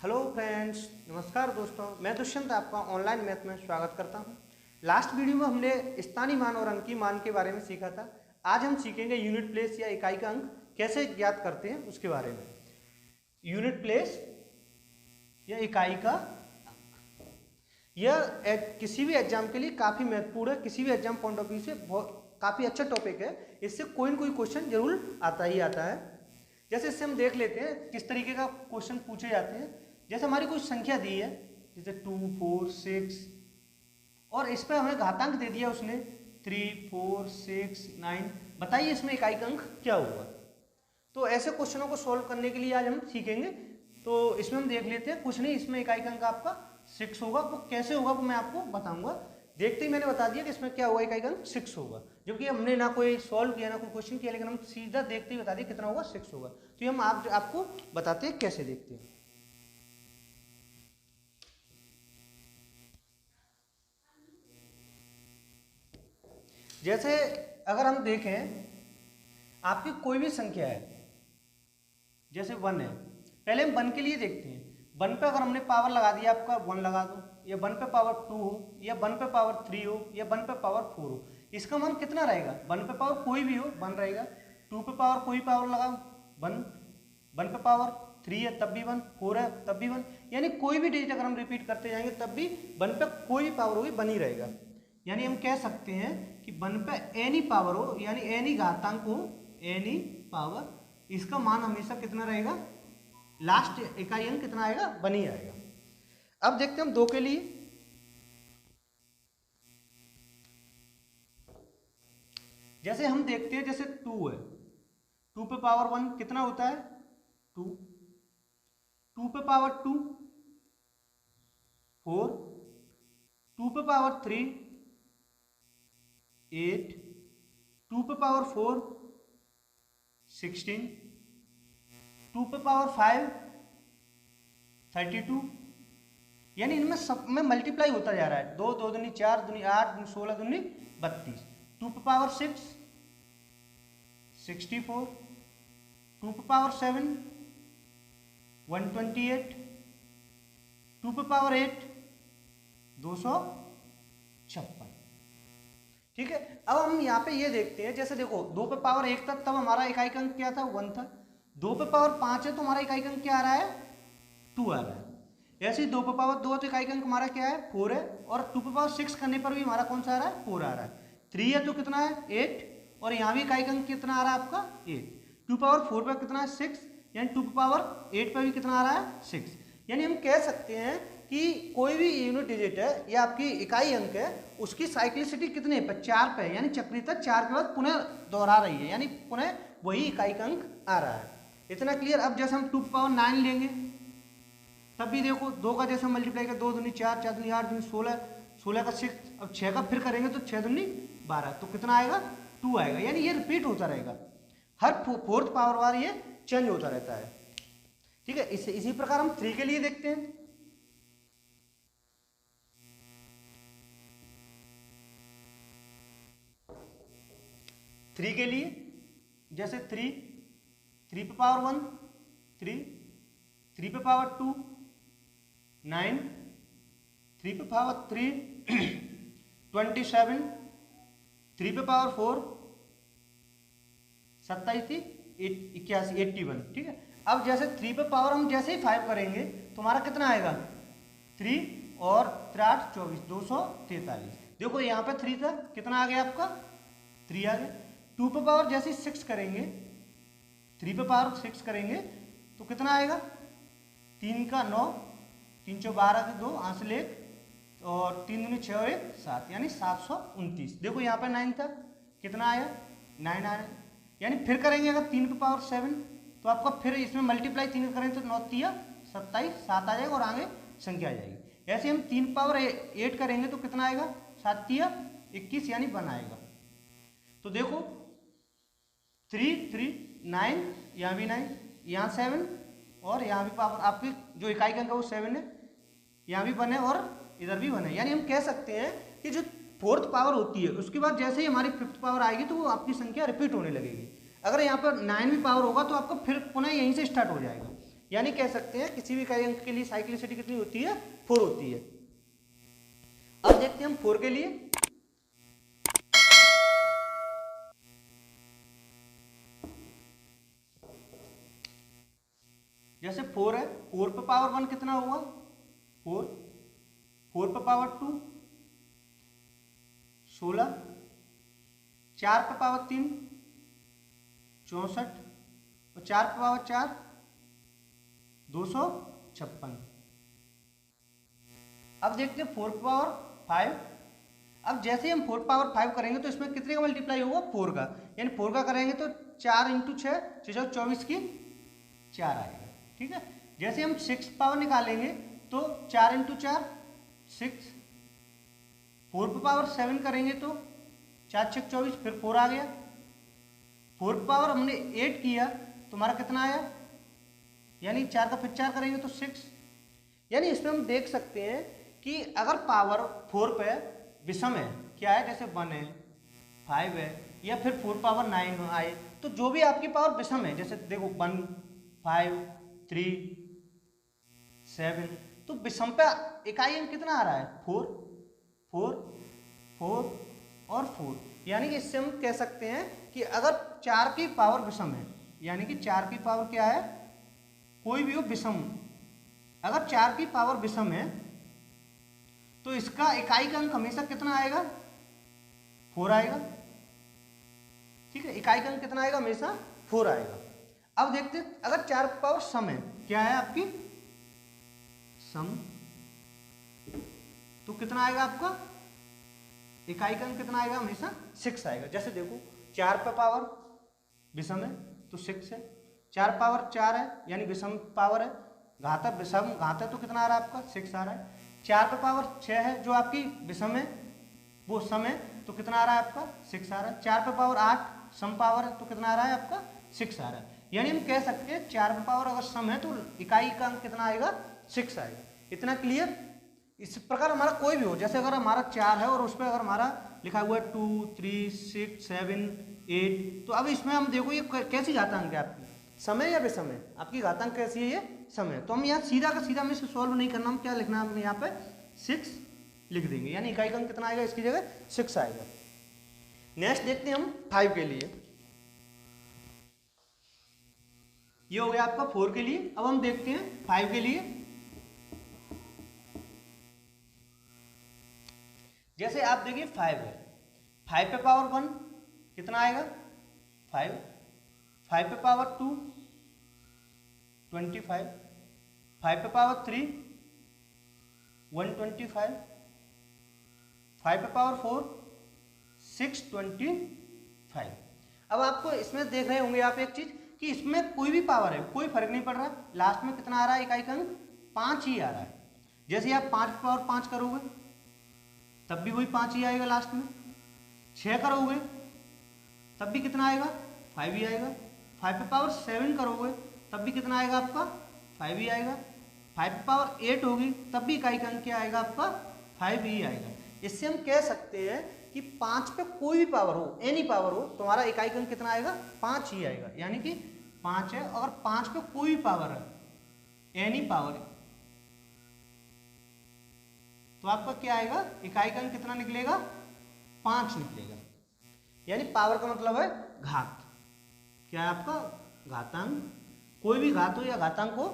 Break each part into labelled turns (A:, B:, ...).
A: Hello friends, नमस्कार दोस्तों। मैं दुष्यंत आपका ऑनलाइन मैथ में स्वागत करता हूं। लास्ट वीडियो में हमने स्थानीय मान और अंकीय मान के बारे में सीखा था। आज हम सीखेंगे यूनिट प्लेस या इकाई का अंक कैसे ज्ञात करते हैं उसके बारे में। यूनिट प्लेस या इकाई का यह किसी भी एग्जाम के लिए काफ़ी महत्वपूर्ण है। किसी भी एग्जाम पॉइंट ऑफ व्यू से काफ़ी अच्छा टॉपिक है। इससे कोई न कोई क्वेश्चन जरूर आता ही आता है। जैसे इससे हम देख लेते हैं किस तरीके का क्वेश्चन पूछे जाते हैं। जैसे हमारी कुछ संख्या दी है, जैसे 2, 4, 6 और इस पर हमें घातांक दे दिया उसने 3, 4, 6, 9। बताइए इसमें इकाई का अंक क्या होगा। तो ऐसे क्वेश्चनों को सॉल्व करने के लिए आज हम सीखेंगे। तो इसमें हम देख लेते हैं। कुछ नहीं, इसमें इकाई का अंक आपका 6 होगा। वो कैसे होगा वो मैं आपको बताऊंगा। देखते ही मैंने बता दिया कि इसमें क्या होगा, इकाई का अंक 6 होगा। जबकि हमने ना कोई सॉल्व किया ना कोई क्वेश्चन किया, लेकिन हम सीधा देखते ही बता दिए कितना होगा, 6 होगा। तो ये हम आपको बताते हैं कैसे देखते हैं। जैसे अगर हम देखें आपकी कोई भी संख्या है, जैसे 1 है। पहले हम 1 के लिए देखते हैं। 1 पे अगर हमने पावर लगा दिया, आपका 1 लगा दो, या 1 पे पावर 2 हो, या 1 पे पावर 3 हो, या 1 पे पावर 4 हो, इसका मान कितना रहेगा। 1 पे पावर कोई भी हो 1 रहेगा। 2 पे पावर कोई पावर लगाओ 1, 1 पे पावर 3 है तब भी 1, 4 है तब भी 1। यानी कोई भी डिजिट अगर हम रिपीट करते जाएंगे तब भी 1 पे कोई भी पावर होगी 1 ही रहेगा। यानी हम कह सकते हैं कि 1 पे एनी पावर हो, यानी एनी घातांक हो, एनी पावर, इसका मान हमेशा कितना रहेगा, लास्ट इकाई अंक कितना आएगा, 1 ही आएगा। अब देखते हैं हम 2 के लिए। जैसे हम देखते हैं, जैसे 2 है, 2 पे पावर 1 कितना होता है 2, 2 पे पावर 2 4, 2 पे पावर 3 8, 2 पे पावर 4 16, 2 पे पावर 5 32। यानी इनमें सब में मल्टीप्लाई होता जा रहा है। 2 2 दूनी 4 दूनी 8 दूनी 16 दूनी 32। 2 पे पावर 6 64, 2 पे पावर 7 128, 2 पे पावर 8 256। ठीक है। अब हम यहाँ पे ये देखते हैं, जैसे देखो 2 पे पावर 1 था तब हमारा इकाई का अंक क्या था, 1 था। 2 पे पावर 5 है तो हमारा इकाई का अंक क्या आ रहा है, 2 आ रहा है। ऐसे ही 2 पे पावर 2 तो इकाई का अंक हमारा क्या है, 4 है। और 2 पे पावर 6 करने पर भी हमारा कौन सा आ रहा है, 4 आ रहा है। 3 है तो कितना है 8, और यहाँ भी इकाई का अंक कितना आ रहा है आपका 8। 2 पावर 4 पर कितना है 6, यानी 2 पावर 8 पर भी कितना आ रहा है 6। यानी हम कह सकते हैं कि कोई भी यूनिट डिजिट है या आपकी इकाई अंक है, उसकी साइक्लिसिटी कितने पे, 4 पे, यानी चक्रीयता 4 के बाद पुनः दोहरा रही है, यानी पुनः वही इकाई का अंक आ रहा है। इतना क्लियर। अब जैसे हम 2 पावर 9 लेंगे तब भी देखो 2 का जैसे मल्टीप्लाई कर, 2 दूनी 4, 4 दूनी 8 दूनी 16, 16 का 6, अब 6 का फिर करेंगे तो 6 दूनी 12, तो कितना आएगा 2 आएगा। यानी ये रिपीट होता रहेगा, हर 4th पावर बार ये चेंज होता रहता है। ठीक है। इसी प्रकार हम 3 के लिए देखते हैं। थ्री के लिए जैसे 3 पे पावर 1 3, 3 पे पावर 2 9, 3 पे पावर 3 27, 3 पे पावर 4 27 थी 81 81। ठीक है। अब जैसे 3 पे पावर हम जैसे ही 5 करेंगे तो हमारा कितना आएगा 3 और 3 8 24 243। देखो यहाँ पे 3 था, कितना आ गया आपका 3 आ गया। 2 पे पावर जैसे 6 करेंगे, 3 पे पावर 6 करेंगे तो कितना आएगा 3 का 9, 3 चौ 12 के 2 आंसर 1, और 3 दूनी 6 और 1 7, यानी 729। देखो यहाँ पे 9 था, कितना आया 9 आया। यानी फिर करेंगे अगर 3 पे पावर 7 तो आपका फिर इसमें मल्टीप्लाई 3 करेंगे तो 9 तिया 27 7 आ जाएगा और आगे संख्या आ जाएगी। ऐसे हम 3 पावर 8 करेंगे तो कितना आएगा 7 तिया 21, यानी 1 आएगा। तो देखो 3 3 9, यहाँ भी 9, यहाँ 7, और यहाँ भी पावर आपकी जो इकाई का अंक है वो 7 है, यहाँ भी 1 है और इधर भी 1 है। यानी हम कह सकते हैं कि जो 4th पावर होती है उसके बाद जैसे ही हमारी 5th पावर आएगी तो वो आपकी संख्या रिपीट होने लगेगी। अगर यहाँ पर 9 भी पावर होगा तो आपका फिर पुनः यहीं से स्टार्ट हो जाएगा। यानी कह सकते हैं किसी भी इकाई अंक के लिए साइक्लिसिटी कितनी होती है, 4 होती है। अब देखते हैं हम 4 के लिए। जैसे 4 है, 4 पे पावर 1 कितना हुआ 4, 4 पे पावर 2 16, 4 पे पावर 3 64 और 4 पे पावर 4 256। अब देखते हैं 4 पावर 5। अब जैसे ही हम 4 पावर 5 करेंगे तो इसमें कितने का मल्टीप्लाई होगा 4 का, यानी 4 का करेंगे तो 4 × 6 6 24 की 4 आएगा। ठीक है, जैसे हम 6 पावर निकालेंगे तो 4 × 4 6, 4 पे पावर 7 करेंगे तो 4 6 24 फिर 4 आ गया। 4 पे पावर हमने 8 किया तो हमारा कितना आया, यानी 4 का फिर 4 करेंगे तो 6। यानी इसमें हम देख सकते हैं कि अगर पावर 4 पे विषम है, क्या है, जैसे 1 है 5 है या फिर 4 पावर 9 आए, तो जो भी आपकी पावर विषम है, जैसे देखो 1 5 3 7, तो विषम पे इकाई अंक कितना आ रहा है 4 4 4 और 4। यानी कि इससे हम कह सकते हैं कि अगर 4 की पावर विषम है, यानी कि 4 की पावर क्या है, कोई भी हो विषम, अगर 4 की पावर विषम है तो इसका इकाई का अंक हमेशा कितना आएगा 4 आएगा। ठीक है, इकाई का अंक कितना आएगा, हमेशा 4 आएगा। अब देखते हैं अगर 4 की पावर सम है, क्या है आपकी सम, तो कितना आएगा आपका इकाई का अंक कितना आएगा, हमेशा 6 आएगा। जैसे देखो 4 पे पावर विषम है तो 6 है, 4 पावर 4 है यानी विषम पावर है, घातक विषम घातक तो कितना आ रहा है आपका 6 आ रहा है। 4 पे पावर 6 है जो आपकी विषम है वो सम है तो कितना आ रहा है आपका 6 आ रहा है। 4 पे पावर 8 सम पावर है तो कितना आ रहा है आपका 6 आ रहा है। यानी हम कह सकते हैं 4 पे पावर अगर सम है तो इकाई का अंक कितना आएगा 6 आएगा। इतना क्लियर। इस प्रकार हमारा कोई भी हो, जैसे अगर हमारा 4 है और उस पर अगर हमारा लिखा हुआ है 2 3 6 7 8, तो अब इसमें हम देखो ये कैसी घातांक है आपकी, समय या विषम, आपकी घातांक कैसी है, ये समय। तो हम यहाँ सीधा का सीधा में इसे सॉल्व नहीं करना, हम क्या लिखना है, हम यहाँ पे 6 लिख देंगे, यानी इकाई का अंक कितना आएगा, इसकी जगह 6 आएगा। नेक्स्ट देखते हैं हम 5 के लिए। ये हो गया आपका 4 के लिए। अब हम देखते हैं 5 के लिए। जैसे आप देखिए 5 है, 5 पे पावर 1 कितना आएगा 5, 5 पे पावर 2 25, 5 पे पावर 3 125, 5 पे पावर 4 625। अब आपको इसमें देख रहे होंगे आप एक चीज कि इसमें कोई भी पावर है कोई फर्क नहीं पड़ रहा, लास्ट में कितना आ रहा है इकाई का अंक 5 ही आ रहा है। जैसे आप 5 पे पावर 5 करोगे तब भी वही 5 ही आएगा लास्ट में, 6 करोगे तब भी कितना आएगा 5 ही आएगा, 5 पे पावर 7 करोगे तब भी कितना आएगा आपका 5 ही आएगा, 5 पे पावर 8 होगी तब भी इकाई का अंक क्या आएगा आपका 5 ही आएगा। इससे हम कह सकते हैं कि 5 पे कोई भी पावर हो, एनी पावर हो, तुम्हारा इकाई का अंक कितना आएगा 5 ही आएगा। यानी कि 5 है, अगर 5 पे कोई भी पावर है, एनी पावर, तो आपका क्या आएगा इकाई का अंक कितना निकलेगा 5 निकलेगा। यानी पावर का मतलब है घात, क्या है आपका घातांक, कोई भी घात हो या घातांक हो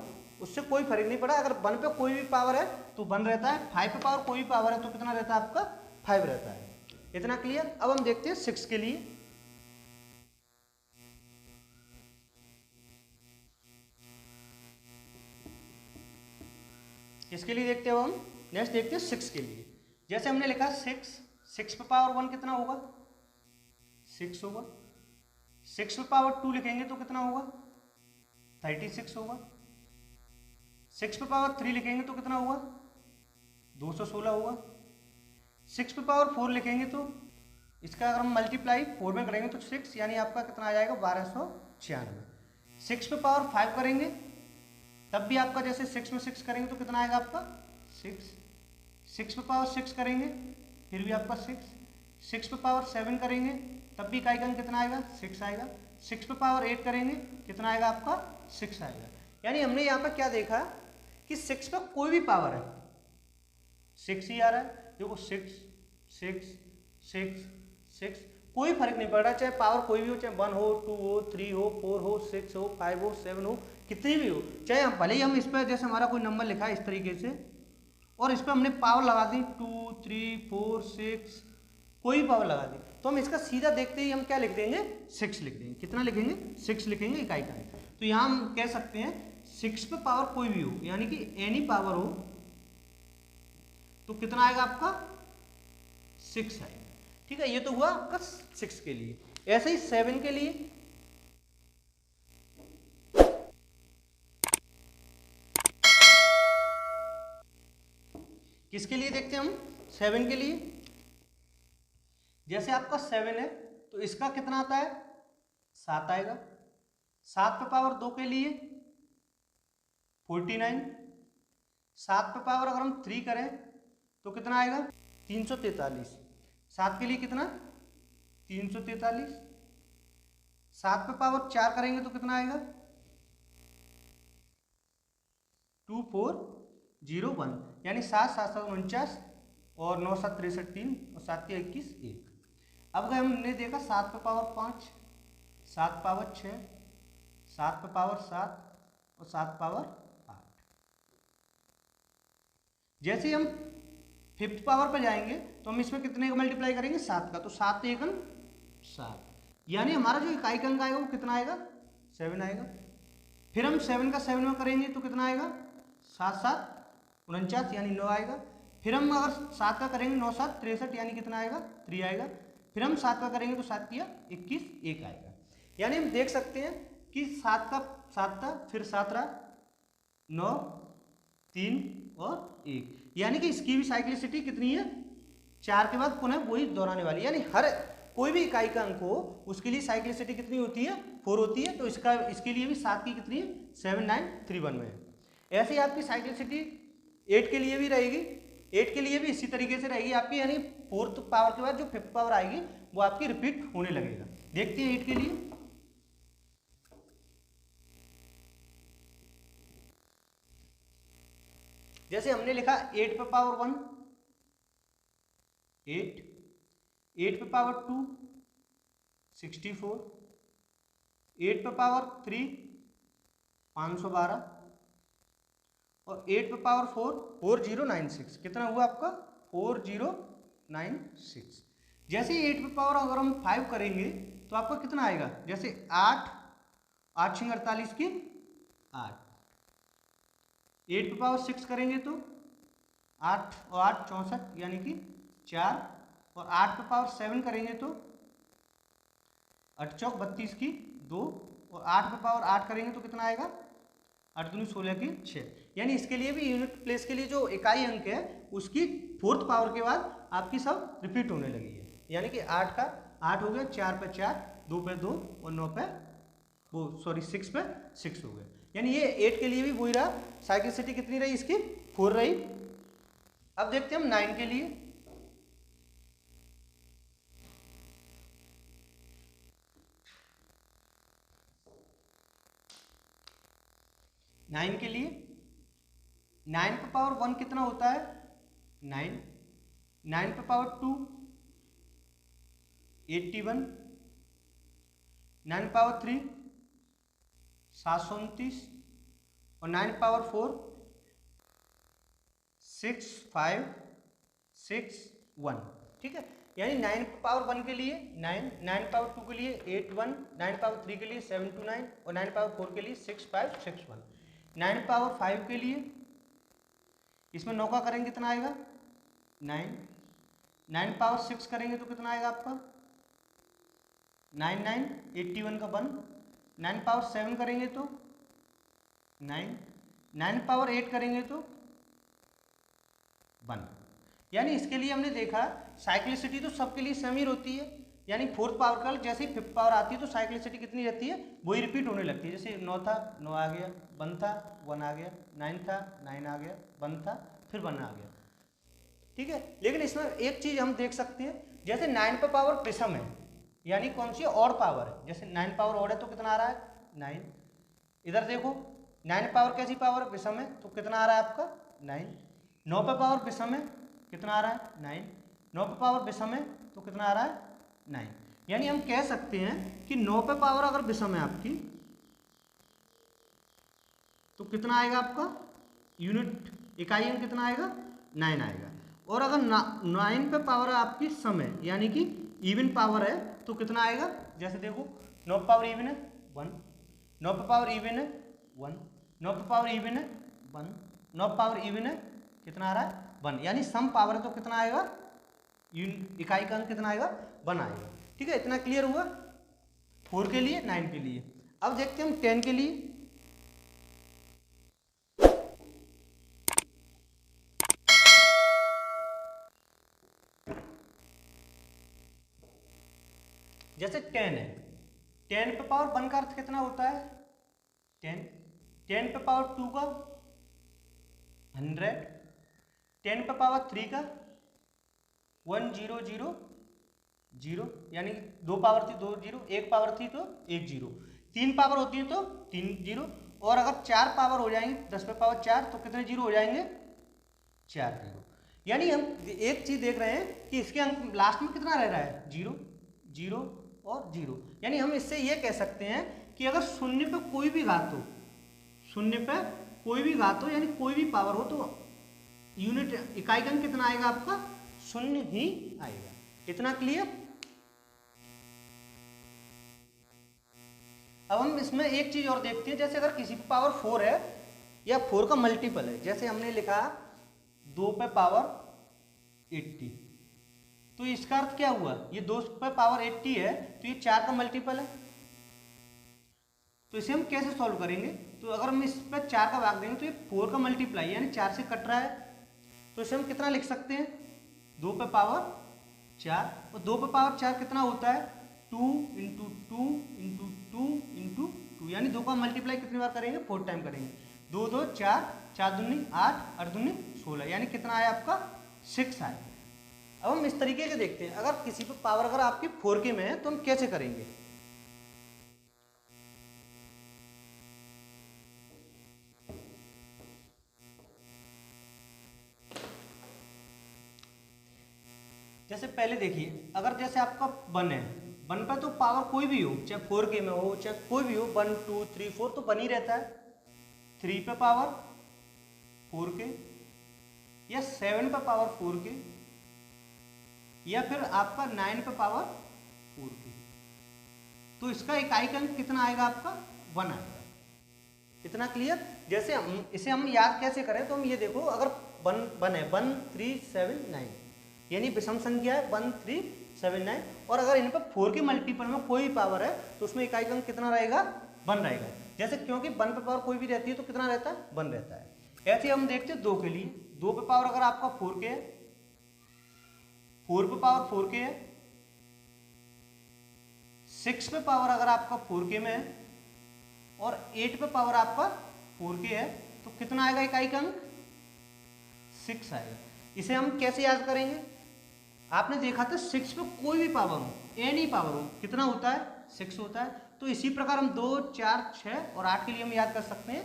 A: उससे कोई फर्क नहीं पड़ा। अगर 1 पे कोई भी पावर है तो 1 रहता है, 5 पे पावर कोई भी पावर है तो कितना रहता है आपका 5 रहता है। इतना क्लियर। अब हम देखते हैं 6 के लिए। इसके लिए देखते हैं हम नेक्स्ट देखते हैं 6 के लिए। जैसे हमने लिखा 6 पे पावर 1 कितना होगा 6 होगा, 6 पे पावर 2 लिखेंगे तो कितना होगा 36 होगा, 6 पे पावर 3 लिखेंगे तो कितना होगा 216 होगा, 6 पे पावर 4 लिखेंगे तो इसका अगर हम मल्टीप्लाई 4 में करेंगे तो 6 यानी आपका कितना आ जाएगा 1296। 6 पे पावर 5 करेंगे तब भी आपका जैसे 6 में 6 करेंगे तो कितना आएगा आपका 6, 6 पे पावर 6 करेंगे फिर भी आपका 6, 6 पे पावर 7 करेंगे तब भी इकाई का अंक कितना आएगा 6 आएगा, 6 पे पावर 8 करेंगे कितना आएगा आपका 6 आएगा। यानी हमने यहाँ पर क्या देखा कि 6 पर कोई भी पावर है 6 ही आ रहा है। देखो 6 6 6 6 कोई फर्क नहीं पड़ रहा, चाहे पावर कोई भी हो, चाहे 1 हो 2 हो 3 हो 4 हो 6 हो 5 हो 7 हो कितनी भी हो, चाहे हम भले ही हम इस पर जैसे हमारा कोई नंबर लिखा है इस तरीके से और इस पर हमने पावर लगा दी 2 3 4 6 कोई पावर लगा दी, तो हम इसका सीधा देखते ही हम क्या लिख देंगे 6 लिख देंगे। कितना लिखेंगे 6 लिखेंगे इकाई का। तो यहाँ हम कह सकते हैं 6 पे पावर कोई भी हो, यानी कि एनी पावर हो तो कितना आएगा आपका 6 आएगा। ठीक है, ये तो हुआ आपका 6 के लिए। ऐसे ही 7 के लिए किसके लिए देखते हैं हम 7 के लिए। जैसे आपका 7 है तो इसका कितना आता है 7 आएगा। 7 पे पावर 2 के लिए 49। 7 पे पावर अगर हम 3 करें तो कितना आएगा 343। 7 के लिए कितना 343। 7 पे पावर 4 करेंगे तो कितना आएगा 2401, यानी 7 7 7 49 और 9 7 63 3 और 7 के 21 1। अब अगर हमने देखा 7 पे पावर 5, 7 पावर 6, 7 पे पावर 7 और 7 पावर 8। जैसे ही हम 5th पावर पे जाएंगे तो हम इसमें कितने का मल्टीप्लाई करेंगे 7 का, तो 7 एकम 7, यानी हमारा जो इकाई का अंक आएगा वो कितना आएगा 7 आएगा। फिर हम 7 का 7 में करेंगे तो कितना आएगा 7 7 49 यानी 9 आएगा। फिर हम अगर 7 का करेंगे 9 7 63 यानी कितना आएगा 3 आएगा। फिर हम 7 का करेंगे तो 7 किया 21 1 आएगा। यानी हम देख सकते हैं कि 7 का 7 था, फिर 7 रहा 9 3 और 1, यानी कि इसकी भी साइक्लिसिटी कितनी है 4 के बाद पुनः वही दोहराने वाली, यानी हर कोई भी इकाई का अंक हो उसके लिए साइक्लिसिटी कितनी होती है 4 होती है। तो इसके लिए भी 7 की कितनी है 7931 में है। ऐसे ही आपकी साइक्लिसिटी 8 के लिए भी रहेगी, 8 के लिए भी इसी तरीके से रहेगी आपकी, यानी 4th पावर के बाद जो 5th पावर आएगी वो आपकी रिपीट होने लगेगा। देखते हैं 8 के लिए। जैसे हमने लिखा 8 पे पावर 1 8, 8 पे पावर 2 64, 8 पे पावर 3 512 और 8 पे पावर 4 4096। कितना हुआ आपका 4096। जैसे 8 पे पावर अगर हम 5 करेंगे तो आपका कितना आएगा, जैसे 8 8 6 48 की 8। 8 पे पावर 6 करेंगे तो 8 और 8 64 यानी कि 4 और 8 पे पावर 7 करेंगे तो 8 चौक 32 की 2 और 8 पे पावर 8 करेंगे तो कितना आएगा 8 दूनी 16 की 6। यानी इसके लिए भी यूनिट प्लेस के लिए जो इकाई अंक है उसकी 4th पावर के बाद आपकी सब रिपीट होने लगी है, यानी कि 8 का 8 हो गया, 4 पे 4, 2 पे 2 और 9 पे 6 पे 6 हो गए। यानी ये 8 के लिए भी वही रहा, साइक्लिसिटी कितनी रही इसकी 4 रही। अब देखते हैं हम 9 के लिए। नाइन के लिए 9 पे पावर 1 कितना होता है 9, 9 पे पावर 2 81, 9 पावर 3 729 और 9 पावर 4 6561। ठीक है, यानी 9 पावर 1 के लिए 9, 9 पावर 2 के लिए 81, 9 पावर 3 के लिए 729 और 9 पावर 4 के लिए 6561। 9 पावर 5 के लिए इसमें 9 का करेंगे कितना आएगा 9, 9 पावर 6 करेंगे तो कितना आएगा आपका 9 9 81 का 1, 9 पावर 7 करेंगे तो 9, 9 पावर 8 करेंगे तो 1। यानी इसके लिए हमने देखा साइक्लिसिटी तो सबके लिए सेम ही होती है, यानी 4th पावर का जैसे ही 5th पावर आती है तो साइक्लिसिटी कितनी रहती है वही रिपीट होने लगती है। जैसे 9 था 9 आ गया, 1 था 1 आ गया, 9 था 9 आ गया, 1 था फिर 1 आ गया। ठीक है, लेकिन इसमें एक चीज हम देख सकते हैं, जैसे 9 पे पावर प्रिसम है यानी कौन सी और पावर है, जैसे 9 पावर और है तो कितना आ रहा है 9। इधर देखो 9 पे पावर कैसी पावर विषम है तो कितना आ रहा है आपका 9। 9 पे पावर विषम है कितना आ रहा है 9। 9 पे पावर विषम है तो कितना आ रहा है 9। यानी हम कह सकते हैं कि 9 पे पावर अगर विषम है आपकी तो कितना आएगा आपका यूनिट इकाई अंक कितना आएगा 9 आएगा। और अगर 9 पे पावर है आपकी सम है यानी कि इवन पावर है तो कितना आएगा, जैसे देखो 9 पे पावर इवन है 1, 9 पे पावर इवन है 1, 9 पे पावर इवन है 1, 9 पे पावर इवन है कितना आ रहा है 1, यानी सम पावर है तो कितना आएगा इकाई का अंक कितना आएगा 1 आएगा। ठीक है, इतना क्लियर हुआ 4 के लिए 9 के लिए। अब देखते हैं हम 10 के लिए। जैसे 10 है, 10 पे पावर 1 का अर्थ कितना होता है 10, 10 पे पावर 2 का 100, 10 पे पावर 3 का 1000, यानी 2 पावर थी 2 जीरो, 1 पावर थी तो 1 जीरो, 3 पावर होती है तो 3 जीरो, और अगर 4 पावर हो जाएंगे 10 पे पावर 4 तो कितने जीरो हो जाएंगे 4 जीरो। यानी हम एक चीज देख रहे हैं कि इसके अंक लास्ट में कितना रह रहा है 0 0 और 0। यानी हम इससे ये कह सकते हैं कि अगर शून्य पे कोई भी घात हो, शून्य पे कोई भी घात हो यानी कोई भी पावर हो तो यूनिट इकाई का अंक कितना आएगा आपका 0 ही आएगा। इतना क्लियर। अब हम इसमें एक चीज और देखते हैं, जैसे अगर किसी पे पावर 4 है या 4 का मल्टीपल है, जैसे हमने लिखा 2 पे पावर 80, तो इसका अर्थ क्या हुआ, ये 2 पे पावर 80 है तो ये 4 का मल्टीपल है। तो इसे हम कैसे सॉल्व करेंगे, तो अगर हम इस पर 4 का भाग देंगे तो ये 4 का मल्टीप्लाई यानी 4 से कट रहा है, तो इसे हम कितना लिख सकते हैं 2 पे पावर 4, और 2 पे पावर 4 कितना होता है 2 इंटू 2 इंटू 2 इंटू 2, यानी 2 का मल्टीप्लाई कितनी बार करेंगे 4 टाइम करेंगे, 2 2 4, 4 दूनी 8, 8 दूनी 16, यानी कितना आया आपका 6 आया। अब हम इस तरीके से देखते हैं, अगर किसी पे पावर अगर आपकी 4 के में है तो हम कैसे करेंगे। जैसे पहले देखिए, अगर जैसे आपका 1 है, 1 पे तो पावर कोई भी हो, चाहे 4 के में हो चाहे कोई भी हो, 1 2 3 4 तो 1 ही रहता है। 3 पे पावर 4 के या 7 पे पावर 4 के या फिर आपका 9 पे पावर 4 के, तो इसका इकाई का अंक कितना आएगा आपका 1 आएगा। इतना क्लियर। जैसे हम इसे हम याद कैसे करें, तो हम ये देखो, अगर 1 है 1 3 7 9 यानी विषम संख्या है 1 3 7 9, और अगर इन पर 4 के मल्टीपल में कोई पावर है तो उसमें इकाई का अंक कितना रहेगा 1 रहेगा। जैसे क्योंकि 1 पे पावर कोई भी रहती है तो कितना रहता है 1 रहता है। ऐसे हम देखते हैं 2 के लिए, 2 पे पावर अगर आपका 4 के है, 4 पे पावर 4 के है, 6 पे पावर अगर आपका 4 के में है और 8 पे पावर आपका 4 के है, तो कितना आएगा इकाई का अंक 6 आएगा। इसे हम कैसे याद करेंगे, आपने देखा था 6 पे कोई भी पावर हो, एनी पावर हो, कितना होता है 6 होता है। तो इसी प्रकार हम 2 4 6 और 8 के लिए हम याद कर सकते हैं,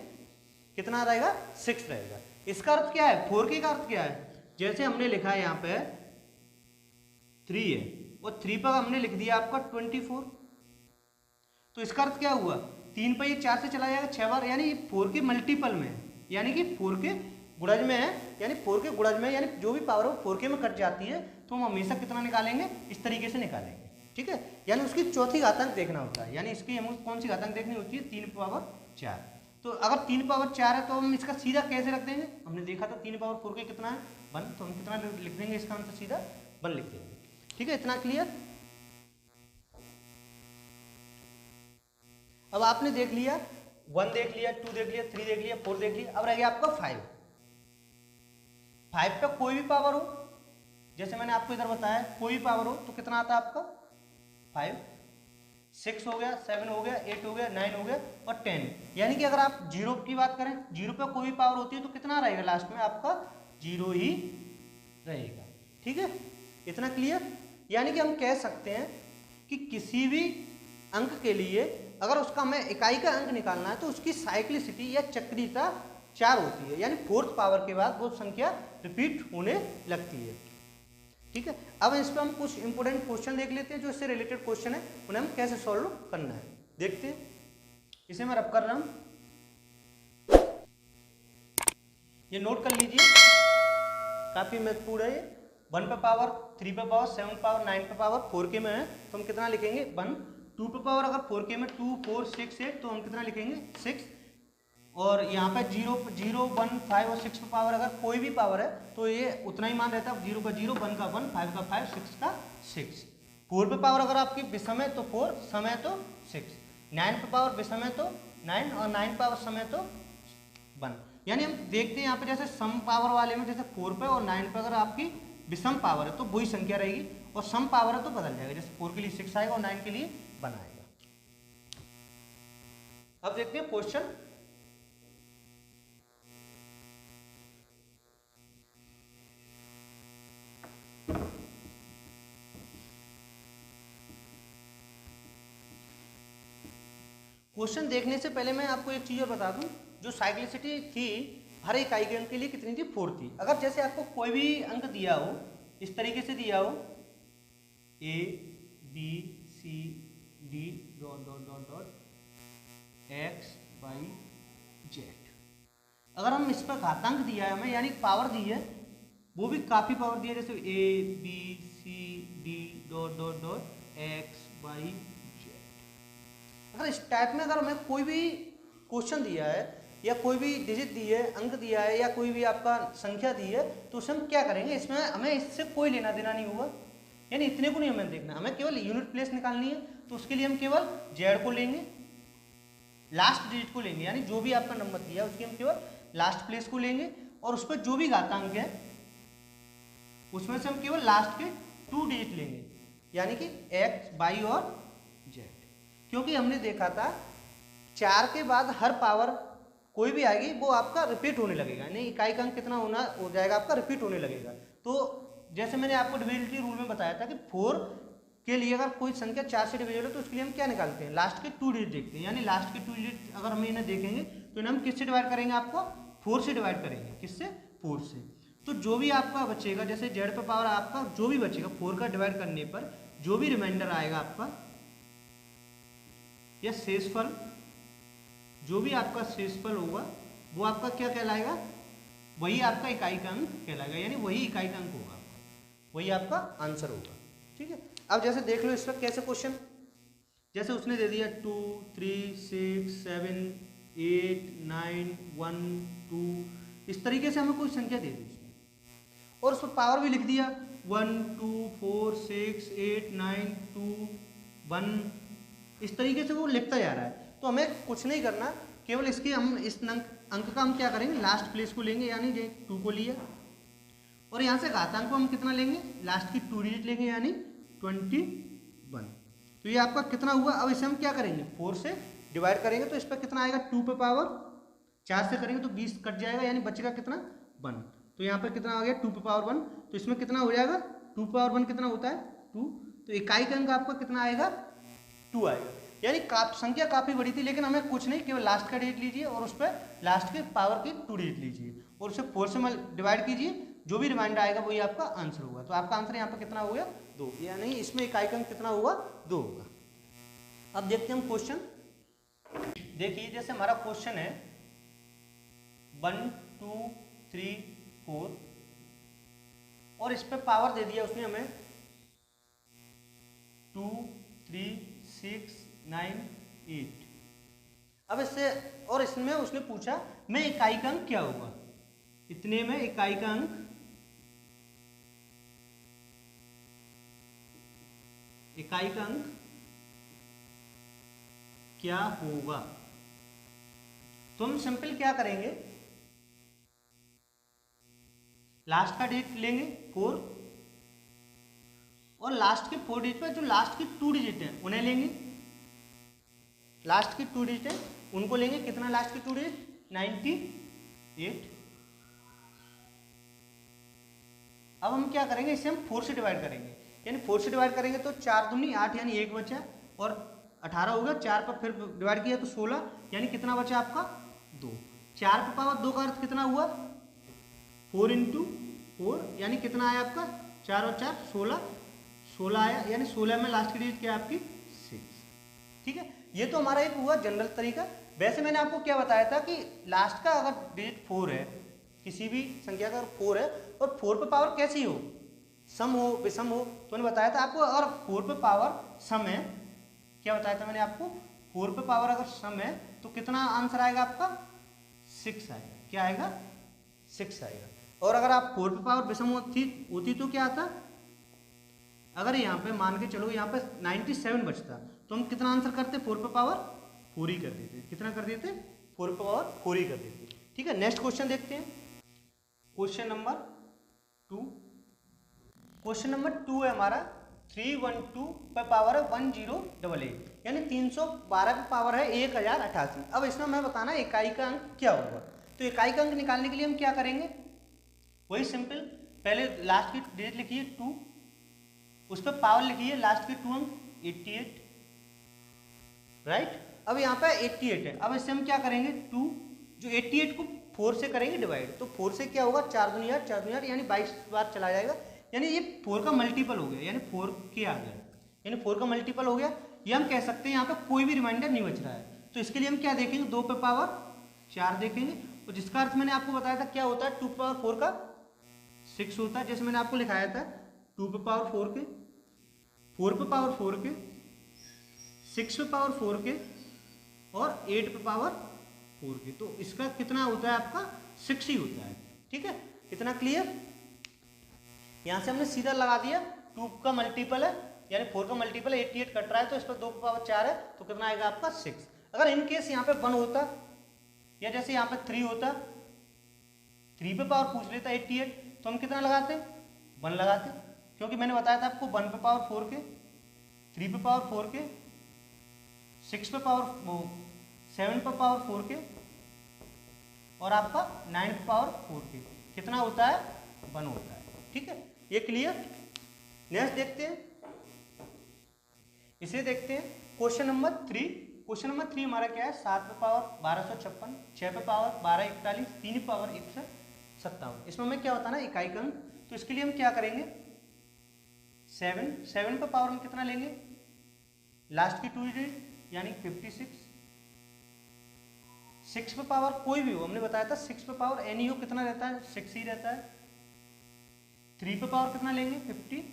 A: कितना रहेगा 6 रहेगा। इसका अर्थ क्या है 4 के का अर्थ क्या है, जैसे हमने लिखा है यहाँ पे 3 है और 3 पर हमने लिख दिया आपका 24, तो इसका अर्थ क्या हुआ 3 पर ये 4 से चला जाएगा 6 बार, यानी 4 के मल्टीपल में, यानी कि 4 के गुणज में है, यानी 4 के गुणज में, यानी जो भी पावर हो 4 के में कट जाती है, तो हम हमेशा कितना निकालेंगे इस तरीके से निकालेंगे। ठीक है, यानी उसकी चौथी घातांक देखना होता है, यानी इसकी हमें कौन सी घातांक देखनी होती है 3 पावर 4। तो अगर 3 पावर 4 है तो हम इसका सीधा कैसे रख देंगे, हमने देखा था 3 पावर 4 के कितना है 1, तो हम कितना लिख देंगे इसका आंसर सीधा 1 लिख देंगे। ठीक है, इतना क्लियर। अब आपने देख लिया 1 देख लिया, 2 देख लिया, 3 देख लिया, 4 देख लिया, अब रह गया आपका 5। 5 पे कोई भी पावर हो, जैसे मैंने आपको इधर बताया कोई भी पावर हो तो कितना आता है आपका 5, 6 हो गया, 7 हो गया, 8 हो गया, 9 हो गया और 10, यानी कि अगर आप 0 की बात करें, 0 पे कोई भी पावर होती है तो कितना रहेगा लास्ट में आपका 0 ही रहेगा। ठीक है, इतना क्लियर। यानी कि हम कह सकते हैं कि किसी भी अंक के लिए अगर उसका हमें इकाई का अंक निकालना है तो उसकी साइक्लिसिटी या चक्रीयता 4 होती है, यानी फोर्थ पावर के बाद वो संख्या रिपीट होने लगती है। ठीक है, अब इस पर हम कुछ इंपोर्टेंट क्वेश्चन देख लेते हैं जो इससे रिलेटेड क्वेश्चन है, उन्हें हम कैसे सॉल्व करना है देखते हैं। इसे मैं रब कर रहा हूं, ये नोट कर लीजिए, काफी महत्वपूर्ण है। 1 पे पावर, 3 पे पावर, 7 पे पावर, 9 पे पावर 4K में है तो हम कितना लिखेंगे 1। 2 पे पावर अगर 4K में 2, 4, 6, 8 तो हम कितना लिखेंगे 6। और यहाँ पे 0, 0, 1, 5 और 6 पे पावर अगर कोई भी पावर है तो ये उतना ही मान रहता है, 0 का 0, 1 का 1, 5 का 5, 6 का 6। 4 पे पावर अगर आपकी विषम है तो 4, सम है तो 6। 9 पे पावर विषम है तो 9 और 9 पावर सम है तो 1। यानी हम देखते हैं यहाँ पे जैसे सम पावर वाले में जैसे 4 पे और 9 पे अगर आपकी विषम पावर है तो वही संख्या रहेगी, और सम पावर है तो बदल जाएगा, जैसे 4 के लिए 6 आएगा और 9 के लिए 1 आएगा। अब देखते हैं क्वेश्चन। क्वेश्चन देखने से पहले मैं आपको एक चीज और बता दूं, जो साइक्लिसिटी थी हर एक इकाई के अंक के लिए कितनी थी 4 थी। अगर जैसे आपको कोई भी अंक दिया हो, इस तरीके से दिया हो A B C D dot dot dot dot X Y Z, अगर हम इस पर घातांक दिया है हमें, यानी पावर दी है, वो भी काफी पावर दी है, जैसे A B C D dot dot dot X Y Z। अगर इस टाइप में अगर हमें कोई भी क्वेश्चन दिया है या कोई भी डिजिट दी है, अंक दिया है या कोई भी आपका संख्या दी है, तो उसे हम क्या करेंगे, इसमें हमें इससे कोई लेना देना नहीं होगा, यानी इतने को नहीं हमें देखना, हमें केवल यूनिट प्लेस निकालनी है। तो उसके लिए हम केवल जेड को लेंगे, लास्ट डिजिट को लेंगे, यानी जो भी आपका नंबर दिया है उसकी हम केवल लास्ट प्लेस को लेंगे, और उस पर जो भी घातांक है उसमें से हम केवल लास्ट के 2 डिजिट लेंगे, यानी कि X Y और Z। क्योंकि हमने देखा था 4 के बाद हर पावर कोई भी आएगी वो आपका रिपीट होने लगेगा, यानी इकाई का अंक कितना हो जाएगा आपका रिपीट होने लगेगा। तो जैसे मैंने आपको डिविजिबिलिटी रूल में बताया था कि 4 के लिए अगर कोई संख्या 4 से डिविजिबल है तो उसके लिए हम क्या निकालते हैं, लास्ट के 2 डिजिट देखते हैं, यानी लास्ट के 2 डिजिट अगर हम इन्हें देखेंगे तो इन्हें हम किससे डिवाइड करेंगे, आपको 4 से डिवाइड करेंगे। किससे, 4 से। तो जो भी आपका बचेगा, जैसे जेड पे पावर आपका जो भी बचेगा 4 का डिवाइड करने पर जो भी रिमाइंडर आएगा आपका या शेषफल, जो भी आपका शेषफल होगा वो आपका क्या कहलाएगा, वही आपका इकाई का अंक कहलाएगा, यानी वही इकाई का अंक होगा, वही आपका आंसर होगा। ठीक है, अब जैसे देख लो इस पर कैसे क्वेश्चन, जैसे उसने दे दिया 2, 3, 6, 7, 8, 9, 1, 2, इस तरीके से हमें कोई संख्या दे दी उसने, और उस पर पावर भी लिख दिया 1, 2, 4, 6, 8, 9, 2, 1, इस तरीके से वो लिखता जा रहा है। तो हमें कुछ नहीं करना, केवल इसके हम इस अंक का हम क्या करेंगे, लास्ट प्लेस को लेंगे, यानी 2 को लिया, और यहाँ से घातांक को हम कितना लेंगे, लास्ट की 2 डिजिट लेंगे, यानी 21। तो ये आपका कितना हुआ। अब इसे हम क्या करेंगे, 4 से डिवाइड करेंगे, तो इस पर कितना आएगा, 2 पे पावर 4 से करेंगे तो 20 कट जाएगा, यानी बचेगा कितना 1। तो यहाँ पर कितना आ गया 2 पे पावर 1, तो इसमें कितना हो जाएगा 2 पे पावर 1 कितना होता है 2, तो इकाई का अंक आपका कितना आएगा 2 आएगा। यानी संख्या काफी बड़ी थी, लेकिन हमें कुछ नहीं, केवल लास्ट का डिजिट लीजिए और उस पर लास्ट के पावर की 2 डिजिट लीजिए और उसे 4 से डिवाइड कीजिए, जो भी रिमाइंडर आएगा वही आपका आंसर होगा। तो आपका आंसर यहाँ पर कितना हो गया 2, यानी इसमें इकाई का अंक कितना होगा 2 होगा। अब देखते हैं हम क्वेश्चन। देखिए जैसे हमारा क्वेश्चन है 1, 2, 3, 4 और इस पे पावर दे दिया उसने हमें 2, 3, 6, 9, 8। अब इससे और इसमें उसने पूछा में इकाई का अंक क्या होगा, इतने में इकाई का अंक क्या होगा। तो हम सिंपल क्या करेंगे, लास्ट का डिजिट लेंगे 4 और लास्ट के 4 डिजिट पर जो लास्ट की 2 डिजिट है उन्हें लेंगे, लास्ट की 2 डिजिट है उनको लेंगे, कितना लास्ट की 2 डिजिट 98। अब हम क्या करेंगे, इसे हम 4 से डिवाइड करेंगे, यानी 4 से डिवाइड करेंगे तो 4 दूनी 8 यानी 1 बचा, और 18 हो गया, 4 पर फिर डिवाइड किया तो 16, यानी कितना बचा आपका 2। 4 पर पावर 2 का अर्थ कितना हुआ 4 इंटू 4, यानी कितना आया आपका 4 और 4 16, 16 आया, यानी 16 में लास्ट की डिजिट क्या है आपकी 6। ठीक है, ये तो हमारा एक हुआ जनरल तरीका। वैसे मैंने आपको क्या बताया था कि लास्ट का अगर डिजिट 4 है, किसी भी संख्या का 4 है और 4 पे पावर कैसी हो, सम हो विषम हो, तो मैंने बताया था आपको अगर 4 पे पावर सम है, क्या बताया था मैंने आपको 4 पे पावर अगर सम है तो कितना आंसर आएगा आपका 6 आएगा। क्या आएगा 6 आएगा। और अगर आप 4 पे पावर विषम होती तो क्या आता, अगर यहाँ पे मान के चलो यहाँ पे 97 बचता तो हम कितना आंसर करते 4 पे पावर 4 ही कर देते। कितना कर देते 4 पे पावर 4 ही कर देते। ठीक है, नेक्स्ट क्वेश्चन देखते हैं। क्वेश्चन नंबर 2, क्वेश्चन नंबर 2 है हमारा 312 पे पावर है 1088, यानी 312 पे पावर है 1088। अब इसमें मैं बताना इकाई का अंक क्या होगा। तो इकाई का अंक निकालने के लिए हम क्या करेंगे, वही सिंपल, पहले लास्ट की डिजिट लिखिए 2, उस पर पावर लिखिए लास्ट के 2 अंक 88, राइट। अब यहाँ पे 88 है, अब इससे हम क्या करेंगे 2 जो 88 को 4 से करेंगे डिवाइड, तो 4 से क्या होगा 4 दूनी 8, 4 दूनी 8, यानी 22 बार चला जाएगा, यानी ये 4 का मल्टीपल हो गया, यानी 4 के आ गया, यानी 4 का मल्टीपल हो गया। ये हम कह सकते हैं यहाँ पे कोई भी रिमाइंडर नहीं बच रहा है, तो इसके लिए हम क्या देखेंगे 2 पे पावर 4 देखेंगे, और जिसका अर्थ मैंने आपको बताया था क्या होता है 2 पे पावर 4 का 6 होता है। जैसे मैंने आपको लिखाया था 2 पे पावर 4 के, 4 पे पावर 4 के, 6 पे पावर 4 के और 8 पे पावर 4 के, तो इसका कितना होता है आपका 6 ही होता है। ठीक है, इतना क्लियर। यहाँ से हमने सीधा लगा दिया 2 का मल्टीपल है, यानी 4 का मल्टीपल है 88 कट रहा है, तो इस पर 2 पे पावर 4 है, तो कितना आएगा आपका 6। अगर इन केस यहाँ पे 1 होता या जैसे यहाँ पे 3 होता, 3 पे पावर पूछ लेता 88, तो हम कितना लगाते 1 लगाते, क्योंकि मैंने बताया था आपको 1 पे पावर 4 के, 3 पे पावर 4 के, 6 पे पावर 7 पे पावर 4 के और आपका 9 पे पावर 4 के, कितना होता है 1 होता है। ठीक है, ये क्लियर। नेक्स्ट देखते हैं, इसे देखते हैं क्वेश्चन नंबर 3। क्वेश्चन नंबर 3 हमारा क्या है 7 पे पावर 1256, 6 पे पावर 1241, 3 पे पावर 157। इसमें हमें क्या बताना है इकाई का अंक, तो इसके लिए हम क्या करेंगे 7 पे पावर हम कितना लेंगे लास्ट की 2 डिजिट यानी 56, 6 पे पावर कोई भी हो, हमने बताया था 6 पे पावर एनी हो कितना रहता है 6 ही रहता है। 3 पे पावर कितना लेंगे 57,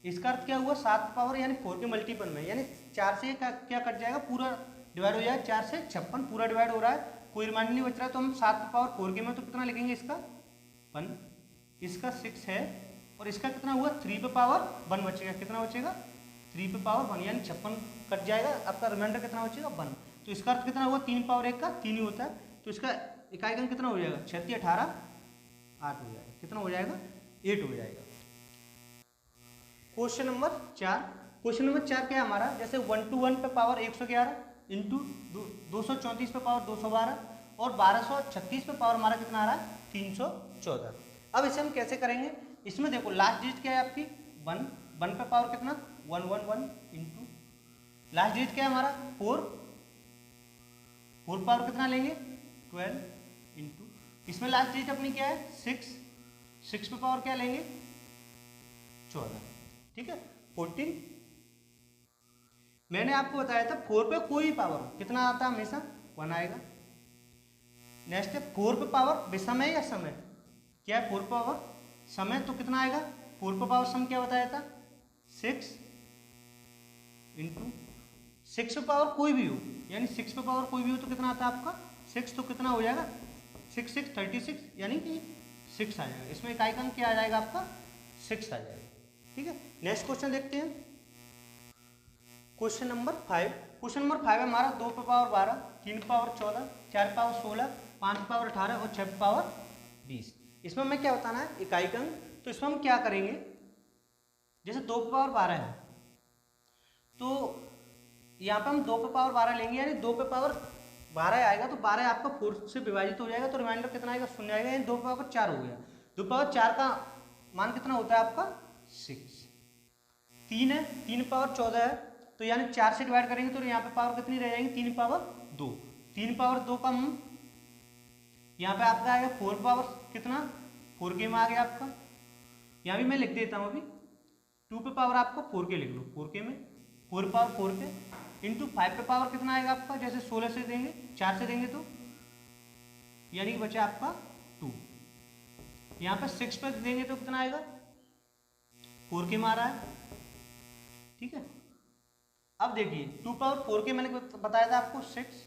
A: इसका अर्थ क्या हुआ 7 पे पावर यानी 4 के मल्टीपल में, यानी 4 से क्या कट जाएगा पूरा डिवाइड हो जाएगा, 4 से 56 पूरा डिवाइड हो रहा है, कोई रिमाइंडर नहीं बच रहा है, तो हम 7 पे पावर 4 के में तो कितना लिखेंगे इसका 1, इसका 6 है और इसका कितना हुआ 3 पे पावर 1 बचेगा, कितना बचेगा 3 पे पावर 1, यानी 56 कट जाएगा, आपका रिमाइंडर कितना बचेगा 1। तो इसका अर्थ कितना हुआ 3 पावर 1 का 3 ही होता है, तो इसका इकाई अंक कितना हो जाएगा 36 18 8 हो जाएगा, कितना हो जाएगा 8 हो जाएगा। क्वेश्चन नंबर 4, क्वेश्चन नंबर 4 क्या है हमारा जैसे 1 to 1 पे पावर 111 इंटू 234 पे पावर 212 और 1236 पे पावर हमारा कितना आ रहा है 314। अब इसे हम कैसे करेंगे, इसमें देखो लास्ट डिजिट क्या है आपकी 1, 1 पे पावर कितना 111 इंटू लास्ट डिजिट क्या है हमारा 4, 4 पावर कितना लेंगे 12 इंटू इसमें लास्ट डिजिट अपनी क्या है 6, 6 पे पावर क्या लेंगे 14। ठीक है 14। मैंने आपको बताया था 4 पे कोई पावर कितना आता है हमेशा 1 आएगा। नेक्स्ट है 4 पे पावर विषम है या सम है, क्या है 4 पे पावर सम है तो कितना आएगा 4 पे पावर सम क्या बताया था 6 इंटू 6 पे पावर कोई भी हो, यानी 6 पे पावर कोई भी हो तो कितना आता है आपका 6, तो कितना हो जाएगा 6 6 36, यानी कि 6 आ जाएगा। इसमें इकाई का अंक क्या आ जाएगा आपका 6 आ जाएगा। ठीक है, नेक्स्ट क्वेश्चन देखते हैं क्वेश्चन नंबर 5। क्वेश्चन नंबर 5 है हमारा 2 पे पावर 12, 3 पे पावर 14, 4 पे पावर 16, 5 पे पावर 18 और 6 पे पावर 20। इसमें हमें क्या बताना है इकाई का अंक, तो इसमें हम क्या करेंगे जैसे 2 पे पावर 12 है तो यहाँ पे हम 2 पे पावर 12 लेंगे, यानी 2 पे पावर 12 आएगा तो 12 आपका 4 से विभाजित हो जाएगा, तो रिमाइंडर कितना आएगा 0 आएगा, यानी 2 पे पावर 4 हो गया। 2 पे पावर 4 का मान कितना होता है आपका 6। 3 है, 3 पावर 14 है, तो यानी 4 से डिवाइड करेंगे तो यहाँ पे पावर कितनी रह जाएंगी, 3 पावर 2। 3 पावर 2 का हम यहाँ पे आपका आएगा 4 पावर कितना, 4K में आ गया आपका। यहाँ भी मैं लिख देता हूँ अभी, 2 पे पावर आपको 4K लिख लो, 4K में 4 पावर 4K इंटू 5 पे पावर कितना आएगा आपका, जैसे 16 से देंगे 4 से देंगे तो यानी कि बचा आपका 2। यहाँ पे 6 पे देंगे तो कितना आएगा, 4K में आ रहा है, ठीक है। अब देखिए 2 पावर 4K मैंने बताया था आपको 6,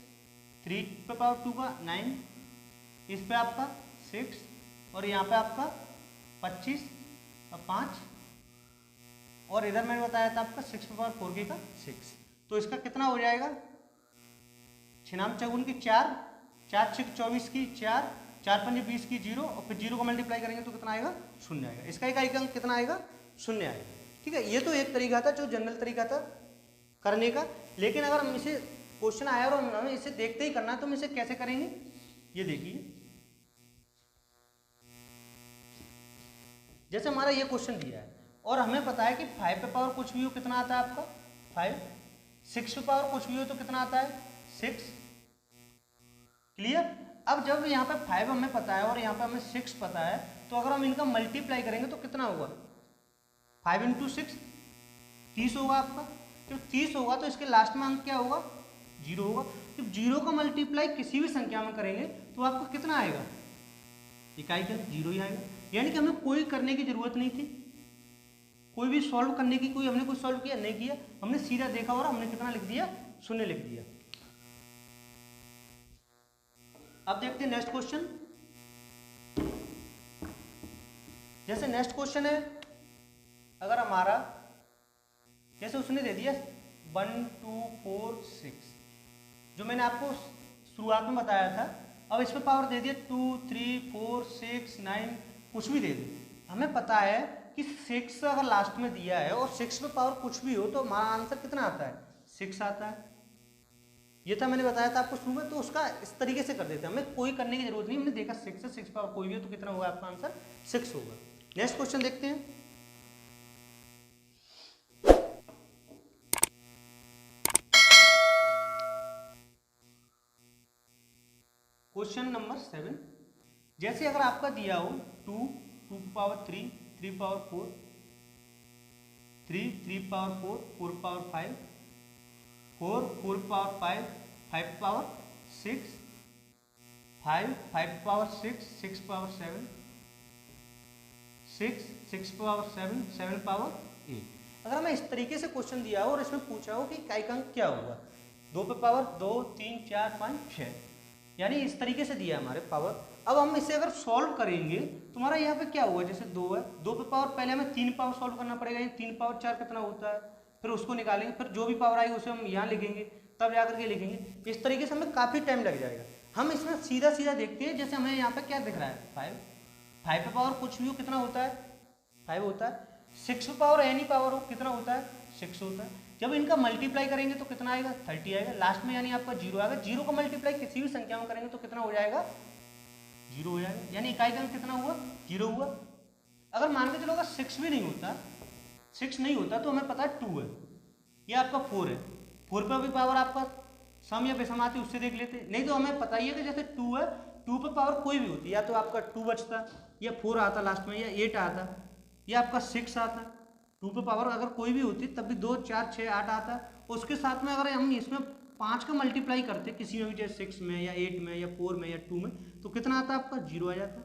A: 3 पे पावर 2 का 9, इस पे आपका 6 और यहाँ पे आपका 25 और 5 और इधर मैंने बताया था आपका 6 पे पावर 4K का 6। तो इसका कितना हो जाएगा, 6 नाम चौगुन की 4, 4 6 24 की 4, 4 5 20 की 0 और फिर 0 को मल्टीप्लाई करेंगे तो कितना आएगा, 0 आएगा। इसका एक अंक कितना आएगा, 0 आएगा, ठीक है। ये तो एक तरीका था जो जनरल तरीका था करने का, लेकिन अगर हम इसे क्वेश्चन आया और हमें इसे देखते ही करना है तो हम इसे कैसे करेंगे, ये देखिए। जैसे हमारा ये क्वेश्चन दिया है और हमें पता है कि 5 पे पावर कुछ भी हो कितना आता है आपका 5, 6 पे पावर कुछ भी हो तो कितना आता है 6, क्लियर। अब जब यहाँ पे 5 हमें पता है और यहाँ पे हमें 6 पता है, तो अगर हम इनका मल्टीप्लाई करेंगे तो कितना होगा, 5 इंटू 6 30 होगा आपका। जब 30 होगा तो इसके लास्ट में अंक क्या होगा, 0 होगा। जब 0 का मल्टीप्लाई किसी भी संख्या में करेंगे तो आपको कितना आएगा, इकाई का 0 ही आएगा। यानी कि हमें कोई करने की जरूरत नहीं थी, कोई भी सॉल्व करने की हमने कुछ सॉल्व किया नहीं किया, हमने सीधा देखा और हमने कितना लिख दिया, 0 लिख दिया। अब देखते हैं नेक्स्ट क्वेश्चन। जैसे नेक्स्ट क्वेश्चन है, अगर हमारा जैसे उसने दे दिया 1 2 4 6 जो मैंने आपको शुरुआत में बताया था, अब इसमें पावर दे दिया 2 3 4 6 9 कुछ भी दे दे। हमें पता है कि 6 अगर लास्ट में दिया है और 6 पे पावर कुछ भी हो तो हमारा आंसर कितना आता है, 6 आता है। ये था मैंने बताया था आपको शुरू में, तो उसका इस तरीके से कर देते हैं, हमें कोई करने की जरूरत नहीं। हमने देखा 6 से 6 पावर कोई भी हो तो कितना होगा आपका आंसर 6 होगा। नेक्स्ट क्वेश्चन देखते हैं। क्वेश्चन नंबर 7, जैसे अगर आपका दिया हो 2 2 power 3 3 power 4 3 3 power 4 4 power 5 4 4 power 5 5 power 6 5 5 power 6 6 power 7 6 6 power 7 7 power 8। अगर हमें इस तरीके से क्वेश्चन दिया हो और इसमें पूछा हो कि इकाई का अंक क्या होगा, 2 पे पावर 2 3 4 5 6, यानी इस तरीके से दिया है हमारे पावर। अब हम इसे अगर सॉल्व करेंगे तो हमारा यहाँ पे क्या हुआ, जैसे 2 है, 2 पे पावर पहले हमें 3 पावर सॉल्व करना पड़ेगा, 3 पावर 4 कितना होता है, फिर उसको निकालेंगे, फिर जो भी पावर आएगी उसे हम यहाँ लिखेंगे, तब जाकर के लिखेंगे। इस तरीके से हमें काफ़ी टाइम लग जाएगा। हम इसमें सीधा सीधा देखते हैं, जैसे हमें यहाँ पे क्या दिख रहा है 5 5 पे पावर कुछ भी हो कितना होता है 5 होता है, 6 पे पावर एनी पावर हो कितना होता है 6 होता है। जब इनका मल्टीप्लाई करेंगे तो कितना आएगा 30 आएगा, लास्ट में यानी आपका 0 आएगा। 0 का मल्टीप्लाई किसी भी संख्या में करेंगे तो कितना हो जाएगा 0 हो जाएगा, यानी इकाई का अंक कितना हुआ 0 हुआ। अगर मान के चलो अगर 6 भी नहीं होता, 6 नहीं होता तो हमें पता है 2 है, ये आपका 4 है, 4 पे भी पावर आपका सम या विषम आती उससे देख लेते। नहीं तो हमें पता ही है कि जैसे 2 है, 2 पे पावर कोई भी होती, या तो आपका 2 बचता या 4 आता लास्ट में, या 8 आता या आपका 6 आता। 2 पे पावर अगर कोई भी होती तब भी 2 4 6 8 आता। उसके साथ में अगर हम इसमें 5 का मल्टीप्लाई करते किसी में भी, जैसे 6 में या 8 में या 4 में या 2 में, तो कितना आता आपका 0 आ जाता।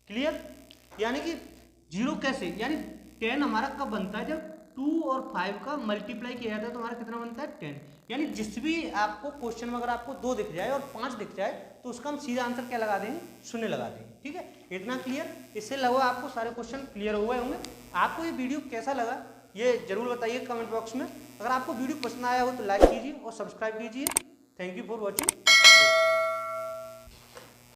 A: क्लियर। यानी कि 0 कैसे, यानी 10 हमारा कब बनता है, जब 2 और 5 का मल्टीप्लाई किया जाता है तो हमारा कितना बनता है 10। यानी जिस भी आपको क्वेश्चन में अगर आपको 2 दिख जाए और 5 दिख जाए तो उसका हम सीधा आंसर क्या लगा देंगे 0 लगा देंगे। ठीक है, इतना क्लियर। इससे लगभग आपको सारे क्वेश्चन क्लियर हुए होंगे। आपको ये वीडियो कैसा लगा ये जरूर बताइए कमेंट बॉक्स में। अगर आपको वीडियो पसंद आया हो तो लाइक कीजिए और सब्सक्राइब कीजिए। Thank you for watching.